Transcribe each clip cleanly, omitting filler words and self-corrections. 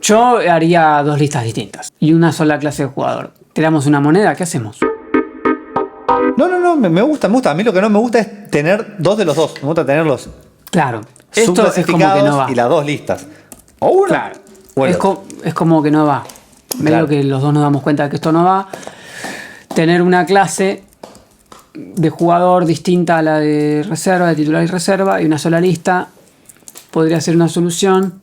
Yo haría 2 listas distintas y una sola clase de jugador. Tiramos una moneda, ¿qué hacemos? No, me gusta. A mí lo que no me gusta es tener 2 de los 2. Me gusta tenerlos Claro, esto es como que no va. y las 2 listas. O una. Claro, Bueno. es como que no va. Medio que los dos nos damos cuenta de que esto no va. Tener una clase de jugador distinta a la de reserva, de titular y reserva, y una sola lista podría ser una solución.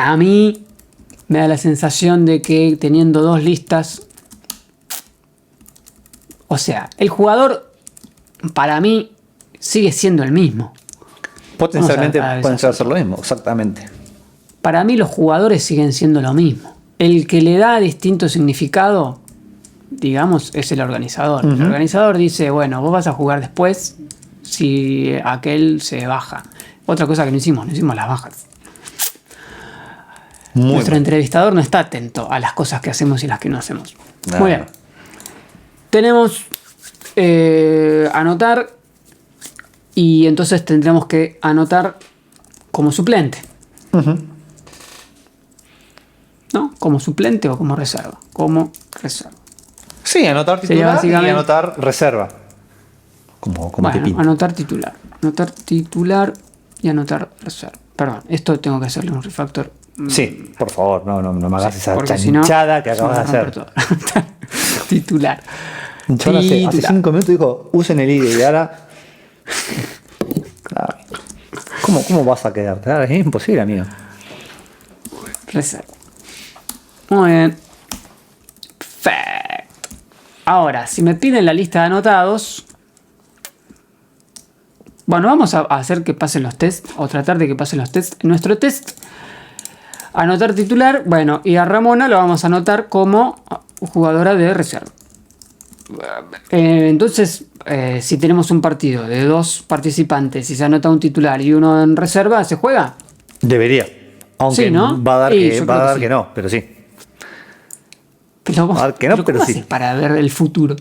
A mí me da la sensación de que teniendo 2 listas, o sea, el jugador para mí sigue siendo el mismo. Potencialmente pueden ser lo mismo, exactamente. Para mí los jugadores siguen siendo lo mismo. El que le da distinto significado, digamos, es el organizador. El organizador dice, bueno, vos vas a jugar después si aquel se baja. Otra cosa que no hicimos las bajas. Nuestro entrevistador no está atento a las cosas que hacemos y las que no hacemos. Muy bien. Tenemos anotar y entonces tendremos que anotar como suplente. ¿No? Como suplente o como reserva. Como reserva. Sí, anotar titular y anotar reserva. Como bueno, anotar titular. Anotar titular y anotar reserva. Perdón, esto tengo que hacerle un refactor. Sí, por favor, no me hagas esa chanchada que acabas de hacer. Titular. Yo hace 5 minutos dijo, usen el IDE y ahora... ¿Cómo vas a quedarte? Ahora es imposible, amigo. Reserva. Muy bien. Perfecto. Ahora, si me piden la lista de anotados... Bueno, vamos a hacer que pasen los tests, o tratar de que pasen los tests. En nuestro test, anotar titular, bueno, y a Ramona lo vamos a anotar como jugadora de reserva. Entonces, si tenemos un partido de 2 participantes y se anota un titular y uno en reserva, ¿se juega? Debería. Aunque sí, ¿no? va a dar, que no, pero sí. Pero ¿cómo sí. haces para ver el futuro?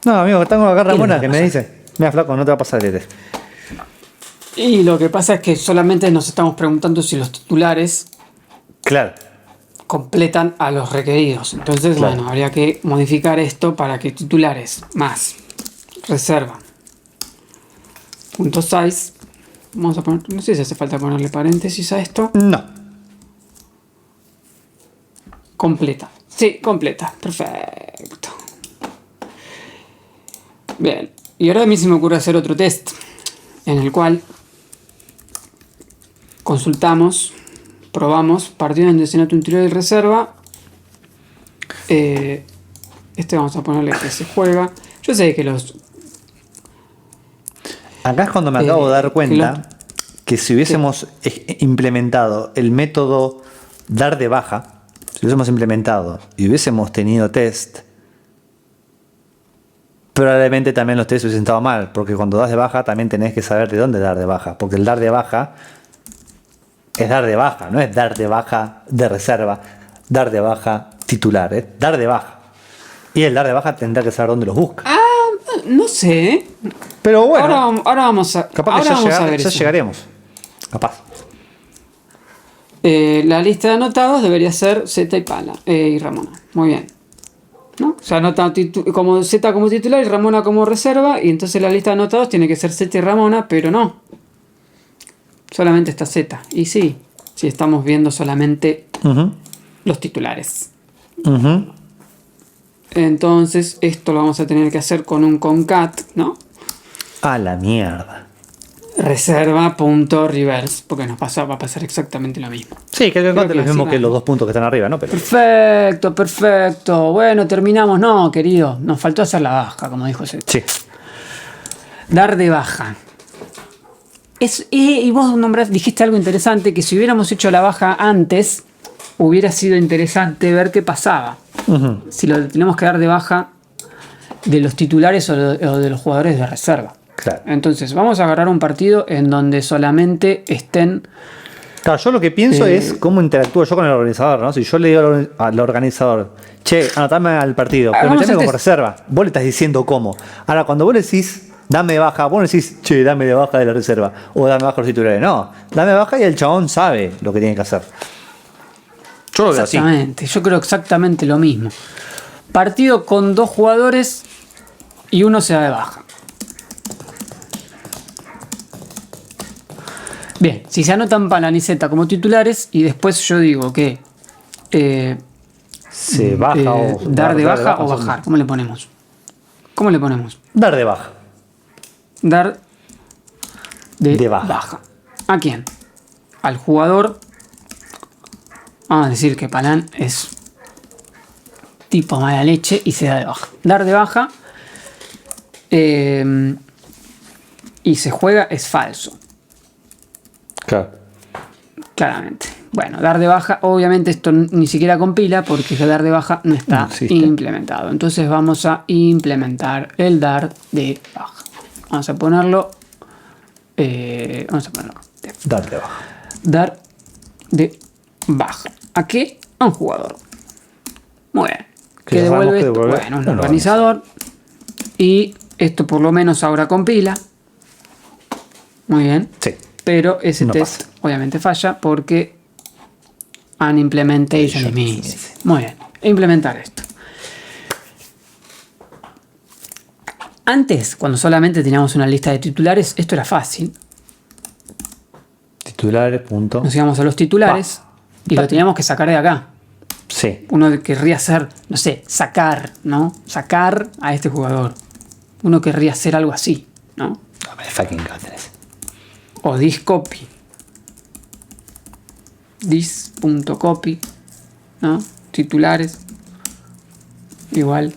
No, amigo, tengo acá Ramona que me dice... Mira, flaco, no te va a pasar el test. Y lo que pasa es que solamente nos estamos preguntando si los titulares completan a los requeridos. Entonces, bueno, habría que modificar esto para que titulares más reserva punto size. Vamos a poner, no sé si hace falta ponerle paréntesis a esto. No. Completa. Sí, completa. Perfecto. Bien. Y ahora a mí se me ocurre hacer otro test en el cual consultamos, probamos, partido donde se nota un tiro de reserva. Este vamos a ponerle que se juega. Yo sé que los... Acá es cuando me acabo de dar cuenta que si hubiésemos implementado el método dar de baja, si hubiésemos implementado y hubiésemos tenido test, probablemente también los test hubiesen estado mal, porque cuando das de baja también tenés que saber de dónde dar de baja, porque el dar de baja es dar de baja, no es dar de baja de reserva, dar de baja titular, es dar de baja. Y el dar de baja tendrá que saber dónde los busca. No sé. Pero bueno, ahora vamos a, capaz que ya llegaremos. Capaz. La lista de anotados debería ser Z y Pala y Ramona. Muy bien. ¿No? O sea, anota como Z como titular y Ramona como reserva, y entonces la lista de anotados tiene que ser Z y Ramona, pero no. Solamente está Z. Y sí, si estamos viendo solamente los titulares. Entonces, esto lo vamos a tener que hacer con un concat, ¿no? A la mierda. Reserva.reverse, porque va a pasar exactamente lo mismo. Sí, que el concat es lo mismo que los 2 puntos que están arriba, ¿no? Pero... Perfecto. Bueno, terminamos. No, querido, nos faltó hacer la baja, como dijo ese. Sí. Dar de baja. Y vos dijiste algo interesante, que si hubiéramos hecho la baja antes, hubiera sido interesante ver qué pasaba. Si lo tenemos que dar de baja de los titulares o de los jugadores de reserva. Claro. Entonces, vamos a agarrar un partido en donde solamente estén... Claro, yo lo que pienso es cómo interactúo yo con el organizador, ¿no? Si yo le digo al organizador, che, anotame al partido, pero meteme como reserva, vos le estás diciendo cómo. Ahora, cuando vos le decís, Dame de baja. Vos no decís, che, dame de baja de la reserva. O dame de baja los titulares. No, dame de baja y el chabón sabe lo que tiene que hacer. Yo lo veo así. Exactamente, yo creo exactamente lo mismo. Partido con 2 jugadores y uno se da de baja. Bien, si se anotan Palan y Z como titulares y después yo digo que Se baja o dar de baja o son- bajar, ¿cómo le ponemos? ¿Cómo le ponemos? Dar de baja. Dar De baja. ¿A quién? Al jugador. Vamos a decir que Palan es tipo mala leche y se da de baja. Dar de baja y se juega es falso. Claro. Claramente. Bueno, dar de baja, obviamente esto ni siquiera compila porque el dar de baja no está No existe. implementado. Entonces vamos a implementar el dar de baja. Vamos a ponerlo. Vamos a ponerlo. Dar de baja. Dar de baja. ¿A qué? A un jugador. Muy bien. Que ¿Qué sabemos devuelve que esto? devuelve Bueno, un un organizador. Y esto por lo menos ahora compila. Muy bien. Sí. Pero ese No test pasa. obviamente falla porque an implementation is missing. missing. Muy bien. Implementar esto. Antes, cuando solamente teníamos una lista de titulares, esto era fácil. Titulares, punto. Nos íbamos a los titulares y lo teníamos que sacar de acá. Sí. Uno querría hacer, no sé, sacar, ¿no? Sacar a este jugador. Uno querría hacer algo así, ¿no? No me fucking encantes. O discopy. Dis.copy, ¿no? Titulares. Igual.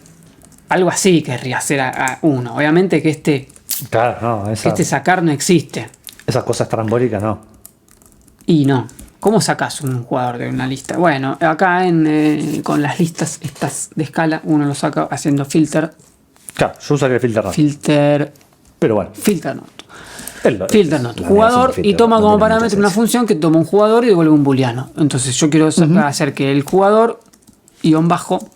Algo así querría hacer a uno. Obviamente que este Claro, no. este sacar no existe. Esas cosas trambólicas no. Y no. ¿Cómo sacas un jugador de una lista? Bueno, acá con las listas estas de escala, uno lo saca haciendo filter. Claro, yo usaría el filter no. Filter. Pero bueno. Filter not. La Filter not. negación Jugador de y filter toma no como tiene mucha parámetro una ciencia. función que toma un jugador y devuelve un booleano. Entonces yo quiero hacer que el jugador guión bajo.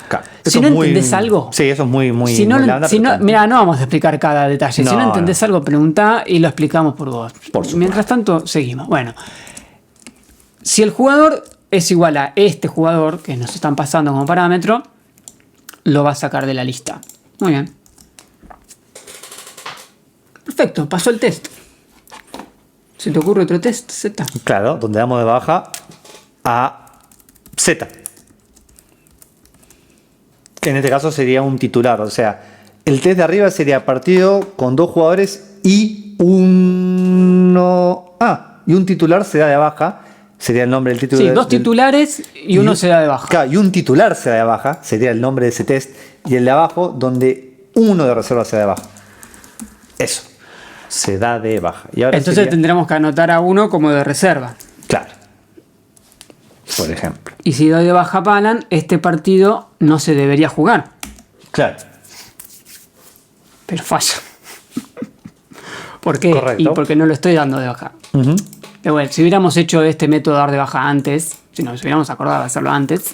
Claro. Si Eso no es muy- entendés algo, Sí, eso es muy, muy. Si no, muy blanda, pero está- mira, no vamos a explicar cada detalle. Si No, no entendés algo, preguntá y lo explicamos por vos. Por supuesto. Mientras tanto, seguimos. Bueno, si el jugador es igual a este jugador que nos están pasando como parámetro, lo va a sacar de la lista. Muy bien. Perfecto, pasó el test. ¿Se te ocurre otro test, Z? Claro, donde damos de baja a Z. Que en este caso sería un titular. O sea, el test de arriba sería partido con 2 jugadores y uno. Y un titular se da de baja. Sería el nombre del título. Sí, 2 titulares y uno se da de baja. Claro, y un titular se da de baja. Sería el nombre de ese test. Y el de abajo, donde uno de reserva se da de baja. Eso. Se da de baja. Y ahora Entonces sería- tendremos que anotar a uno como de reserva. Claro. Por ejemplo. Y si doy de baja a Palan, este partido no se debería jugar. Claro. Pero falla. ¿Por qué? Correcto. Y porque no lo estoy dando de baja. Ujú. Pero bueno, si hubiéramos hecho este método de dar de baja antes, si nos hubiéramos acordado de hacerlo antes,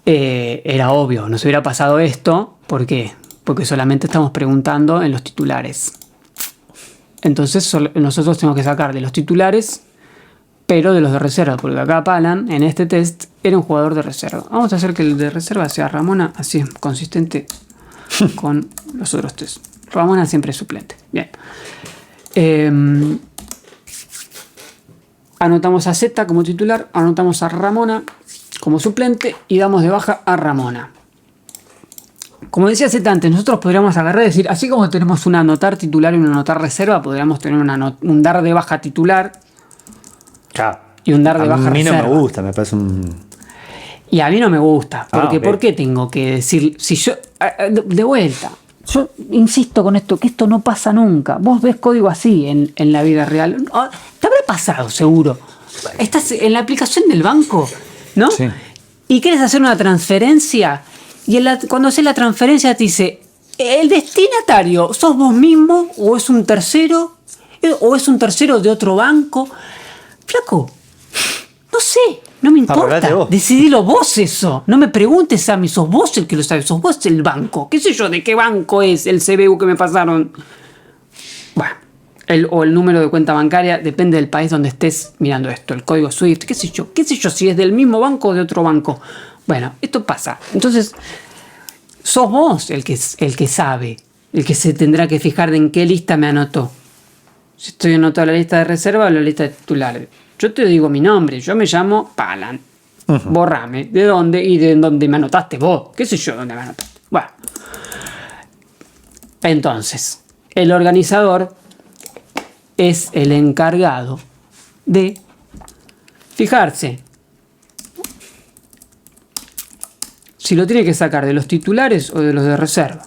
era obvio, nos hubiera pasado esto. ¿Por qué? Porque solamente estamos preguntando en los titulares. Entonces nosotros tenemos que sacar de los titulares, pero de los de reserva, porque acá Palan, en este test, era un jugador de reserva. Vamos a hacer que el de reserva sea Ramona, así es consistente con los otros test. Ramona siempre es suplente. Bien. Anotamos a Z como titular, anotamos a Ramona como suplente y damos de baja a Ramona. Como decía Z antes, nosotros podríamos agarrar y decir, así como tenemos un anotar titular y un anotar reserva, podríamos tener un dar de baja titular Claro. y un dar de baja A mí no reserva. me gusta, me parece un. Y a mí no me gusta, porque ok. ¿por qué tengo que decir, si yo, de vuelta, yo insisto con esto, que esto no pasa nunca. Vos ves código así en la vida real. Te habrá pasado, seguro. Estás en la aplicación del banco, ¿no? Sí. Y quieres hacer una transferencia, y cuando haces la transferencia te dice, ¿el destinatario sos vos mismo o es un tercero? ¿O es un tercero de otro banco? Flaco, no sé. No me importa. Arreglate vos. Decidilo vos eso. No me preguntes a mí. Sos vos el que lo sabe. Sos vos el banco. ¿Qué sé yo de qué banco es el CBU que me pasaron? Bueno. O el número de cuenta bancaria. Depende del país donde estés mirando esto. El código SWIFT. ¿Qué sé yo? ¿Qué sé yo si es del mismo banco o de otro banco? Bueno, esto pasa. Entonces, sos vos el que sabe. El que se tendrá que fijar de en qué lista me anotó. Si estoy anotado en la lista de reserva o en la lista de titulares. Yo te digo mi nombre, yo me llamo Palan. Borrame. ¿De dónde? Y de dónde me anotaste vos. ¿Qué sé yo dónde me anotaste? Bueno. Entonces, el organizador es el encargado de fijarse si lo tiene que sacar de los titulares o de los de reserva.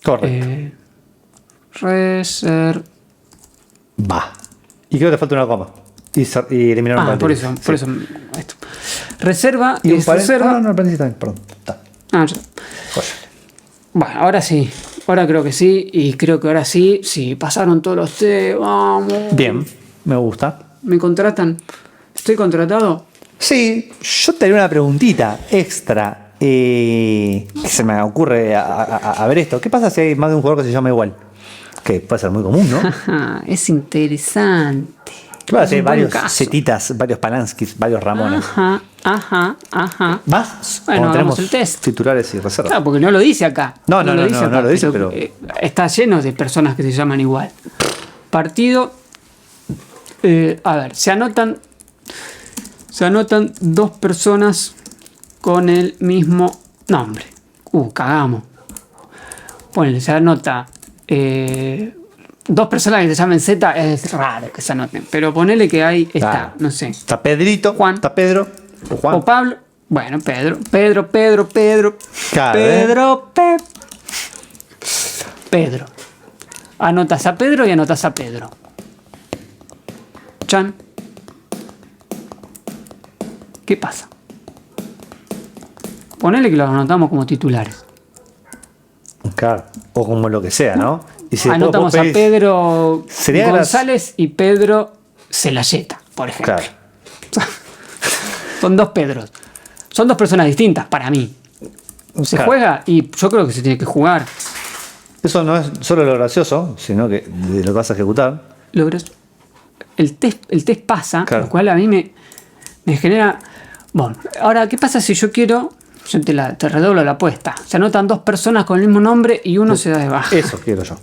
Correcto. Reserva. Va. Y creo que te falta una coma. Y eliminar un paréntesis. Por eso. Esto. Reserva Y un es reserva. No, el paréntesis también, perdón. Está. Ya. Bueno, ahora sí. Ahora creo que sí. Y creo que ahora sí. Sí, pasaron todos los test. Vamos. Bien, me gusta. ¿Me contratan? ¿Estoy contratado? Sí, yo te haría una preguntita extra. Que se me ocurre a ver esto. ¿Qué pasa si hay más de un jugador que se llama igual? Que puede ser muy común, ¿no? Ajá, es interesante. ¿Qué pasa si hay Es un buen varios caso. Zetitas, varios Palanskis, varios Ramones? Ajá. Más Bueno, cuando hagamos tenemos el test. titulares y reservas. Claro, porque no lo dice acá. No lo dice, pero- está lleno de personas que se llaman igual. Partido. A ver, se anotan 2 personas con el mismo nombre. Cagamos. Ponle, se anota 2 personas que se llamen Z, es raro que se anoten. Pero ponele que ahí está, Claro. no sé. Está Pedrito, Juan. está Pedro, o Juan. O Pablo. Bueno, Pedro. Claro, Pedro. Anotas a Pedro y anotas a Pedro. Chan. ¿Qué pasa? Ponele que los anotamos como titulares. Claro. O como lo que sea, ¿no? Y si después Anotamos vos a pedís- Pedro Sería González y Pedro Celayeta, por ejemplo. Claro. Son 2 Pedros. Son 2 personas distintas para mí. Se Claro. juega y yo creo que se tiene que jugar. Eso no es solo lo gracioso, sino que de lo que vas a ejecutar. El test pasa, Claro. lo cual a mí me genera. Bueno, ahora, ¿qué pasa si yo quiero? Yo te redoblo la apuesta. Se anotan 2 personas con el mismo nombre y uno se da de baja. Eso quiero yo.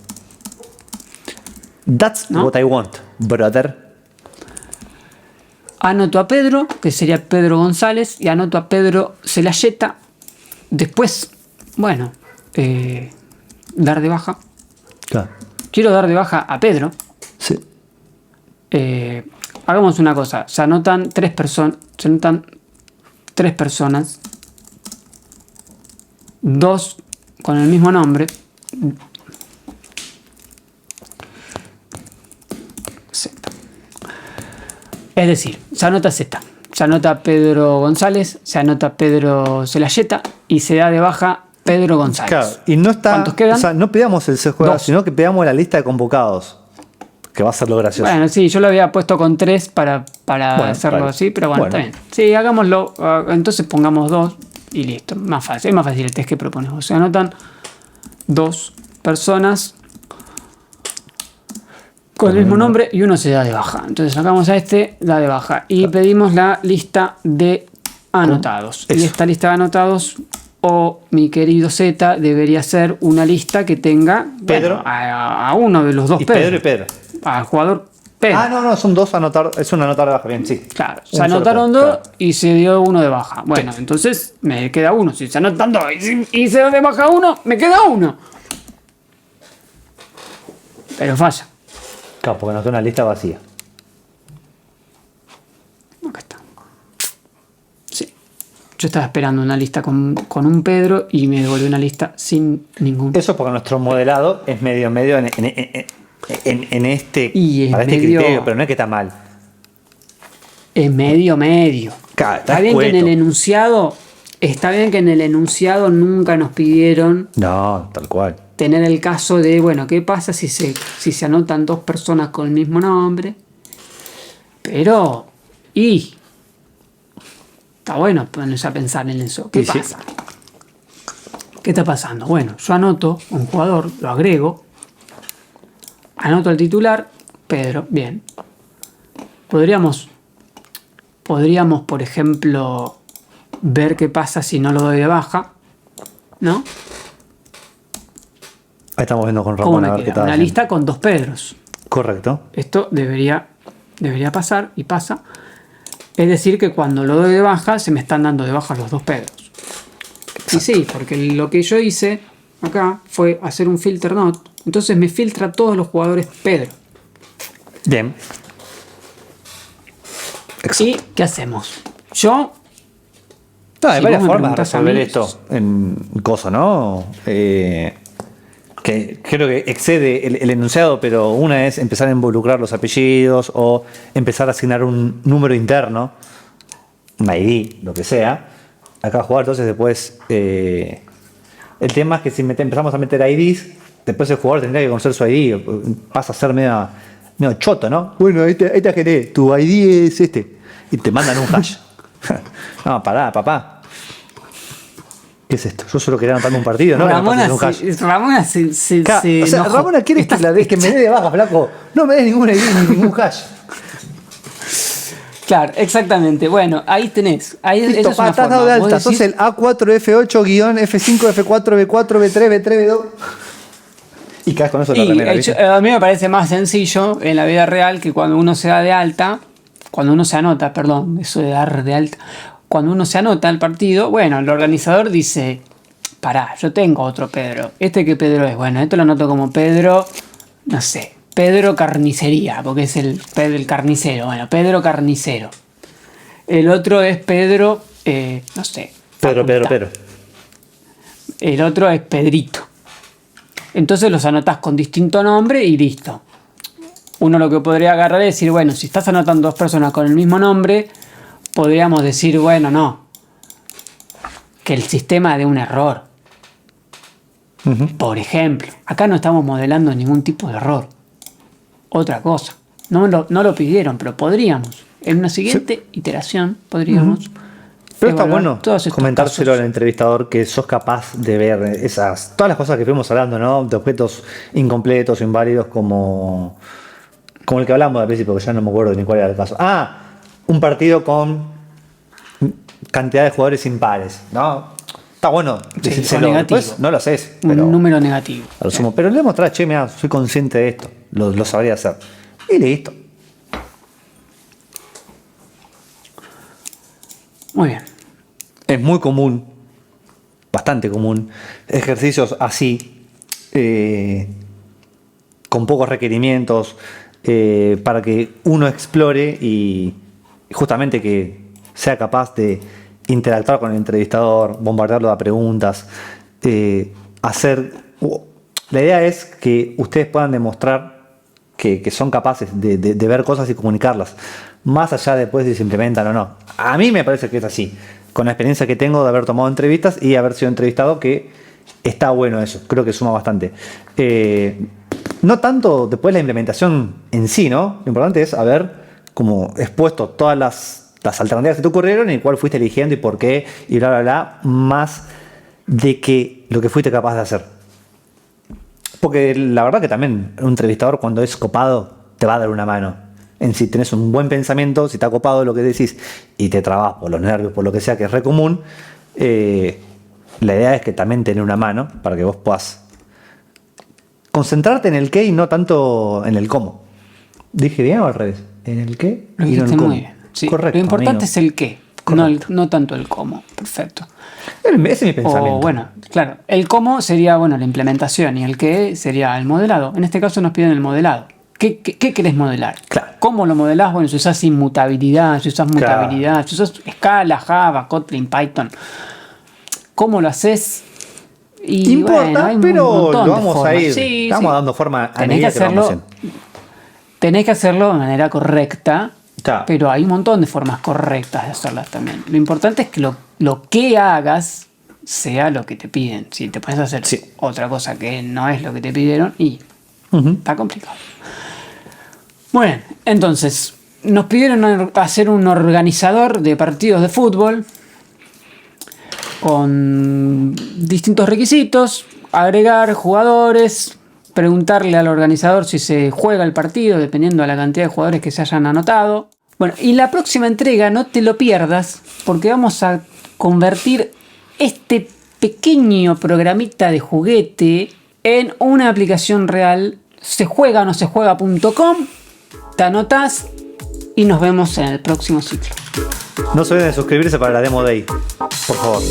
That's ¿No? what I want, brother. Anoto a Pedro, que sería Pedro González, y anoto a Pedro Celayeta. Después, bueno, dar de baja. Claro. Quiero dar de baja a Pedro. Sí. Hagamos una cosa. Se anotan 3 personas. 2 con el mismo nombre. Z. Es decir, se anota Z. Se anota Pedro González, se anota Pedro Celayeta y se da de baja Pedro González. Claro. Y no está. ¿Cuántos quedan? O sea, no pedamos el se juega, 2. sino que pedamos la lista de convocados. Que va a ser lo gracioso. Bueno, sí, yo lo había puesto con 3 para Bueno, hacerlo vale. así, pero bueno, Bueno. está bien. Sí, hagámoslo. Entonces pongamos 2 y listo. Más fácil. Es más fácil el test que proponemos. Se anotan 2 personas con el mismo nombre y uno se da de baja. Entonces sacamos a este, da de baja. Y pedimos la lista de anotados. Eso. Y esta lista de anotados, mi querido Z, debería ser una lista que tenga Pedro. bueno, a uno de los 2 Y Pedro. Pedro y Pedro. Al jugador Pedro. No, son 2 anotar. Es una anotar de baja, bien, sí. Claro, Un se solo anotaron Pedro, 2 claro. y se dio 1 de baja. Bueno, entonces me queda 1. Si se anotan 2 y se da de baja 1, me queda 1. Pero falla. Claro, porque anoté una lista vacía. Acá está. Sí. Yo estaba esperando una lista con un Pedro y me devolvió una lista sin ningún. Eso porque nuestro modelado es medio en este, Y es para este medio- criterio, pero no es que está mal. Es medio. Claro, Está bien que en el enunciado. Está bien que en el enunciado nunca nos pidieron No, tal cual. tener el caso de, bueno, ¿qué pasa si se anotan 2 personas con el mismo nombre? Pero, Está bueno ponerse a pensar en eso. ¿Qué Y sí. pasa? ¿Qué está pasando? Bueno, yo anoto un jugador, lo agrego, anoto el titular, Pedro, bien. Podríamos, por ejemplo, ver qué pasa si no lo doy de baja, ¿no? Ahí estamos viendo con ¿Cómo Ramón a me ver qué queda? tal. Una lista con 2 Pedros. Correcto. Esto debería pasar y pasa. Es decir, que cuando lo doy de baja, se me están dando de baja los 2 Pedros. Y sí, porque lo que yo hice acá fue hacer un filter not. Entonces me filtra todos los jugadores Pedro. Bien. ¿Y qué hacemos? Yo, No, hay Si varias vos me formas de preguntás a resolver mí, esto en coso, ¿no? Que creo que excede el enunciado, pero una es empezar a involucrar los apellidos o empezar a asignar un número interno, un ID, lo que sea, a cada jugador. Entonces después, el tema es que si empezamos a meter IDs, después el jugador tendría que conocer su ID, pasa a ser medio choto, ¿no? Bueno, ahí te generé, tu ID es este, y te mandan un hash. No, pará, papá. ¿Qué es esto? Yo solo quería anotarme un partido, ¿no? Ramona, Que me pases un hash. Ramona se Claro, o sea, enojó. Ramona quiere que me dé de baja, flaco. No me des ningún ID ni ningún hash. Claro, exactamente. Bueno, ahí tenés. Ahí Listo, esa es una estás dado forma. de Vos alta. decís- Sos el A4F8-F5, F4, B4, B3, B3, B2. Y caes con eso en la Y remera, ¿viste? a mí me parece más sencillo en la vida real que cuando uno se da de alta, cuando uno se anota, perdón, eso de dar de alta, cuando uno se anota al partido, bueno, el organizador dice, pará, yo tengo otro Pedro. ¿Este qué Pedro es? Bueno, esto lo anoto como Pedro, no sé, Pedro Carnicería, porque es el carnicero. Bueno, Pedro Carnicero. El otro es Pedro, no sé. Facultad. El otro es Pedrito. Entonces los anotás con distinto nombre y listo. Uno lo que podría agarrar es decir, bueno, si estás anotando 2 personas con el mismo nombre, podríamos decir, bueno, no, que el sistema dé un error. Por ejemplo, acá no estamos modelando ningún tipo de error. Otra cosa. No lo pidieron, pero podríamos. En una siguiente iteración podríamos. Pero está evaluar bueno todos estos comentárselo casos. al entrevistador que sos capaz de ver todas las cosas que fuimos hablando, ¿no? De objetos incompletos o inválidos como el que hablamos al principio, que ya no me acuerdo ni cuál era el caso. Un partido con cantidad de jugadores impares, ¿no? Está bueno decírselo. negativo. Después no lo haces, Un pero número negativo. a lo sumo. Pero le mostrar, che, mira, soy consciente de esto, lo sabría hacer. Y listo. Muy bien. Es muy común, bastante común, ejercicios así, con pocos requerimientos, para que uno explore y justamente que sea capaz de interactuar con el entrevistador, bombardearlo de preguntas, hacer... La idea es que ustedes puedan demostrar que son capaces de ver cosas y comunicarlas, más allá después de si se implementan o no. A mí me parece que es así, con la experiencia que tengo de haber tomado entrevistas y haber sido entrevistado, que está bueno eso, creo que suma bastante. No tanto después la implementación en sí, ¿no? Lo importante es haber como expuesto todas las alternativas que te ocurrieron y cuál fuiste eligiendo y por qué y bla, bla, bla, más de que lo que fuiste capaz de hacer. Porque la verdad que también un entrevistador cuando es copado te va a dar una mano. En si tenés un buen pensamiento, si está copado lo que decís y te trabas por los nervios, por lo que sea, que es re común, la idea es que también tener una mano para que vos puedas concentrarte en el qué y no tanto en el cómo. ¿Dije bien o al revés? ¿En el qué Lo y no en dijiste el cómo? muy bien. Sí. Correcto, Lo importante amigo. es el qué, no tanto el cómo. Perfecto. Ese es mi pensamiento. O bueno, claro, el cómo sería bueno la implementación y el qué sería el modelado. En este caso nos piden el modelado. ¿Qué querés modelar? Claro. ¿Cómo lo modelás? Bueno, si usas inmutabilidad, si usas mutabilidad, si usas Scala, Java, Kotlin, Python. ¿Cómo lo haces? Y Importa, bueno, hay un pero montón lo de vamos a formas. ir. Sí, Estamos sí. dando forma a Tenés medida que que vamos hacerlo. haciendo. Tenés que hacerlo de manera correcta, Claro. pero hay un montón de formas correctas de hacerlas también. Lo importante es que lo que hagas sea lo que te piden. Si te pones a hacer Sí. otra cosa que no es lo que te pidieron, y Ujú. está complicado. Muy bien, entonces, nos pidieron hacer un organizador de partidos de fútbol con distintos requisitos, agregar jugadores, preguntarle al organizador si se juega el partido, dependiendo de la cantidad de jugadores que se hayan anotado. Bueno, y la próxima entrega no te lo pierdas, porque vamos a convertir este pequeño programita de juguete en una aplicación real. sejueganosejuega.com, te anotás y nos vemos en el próximo ciclo. No se olviden de suscribirse para la Demo Day, por favor.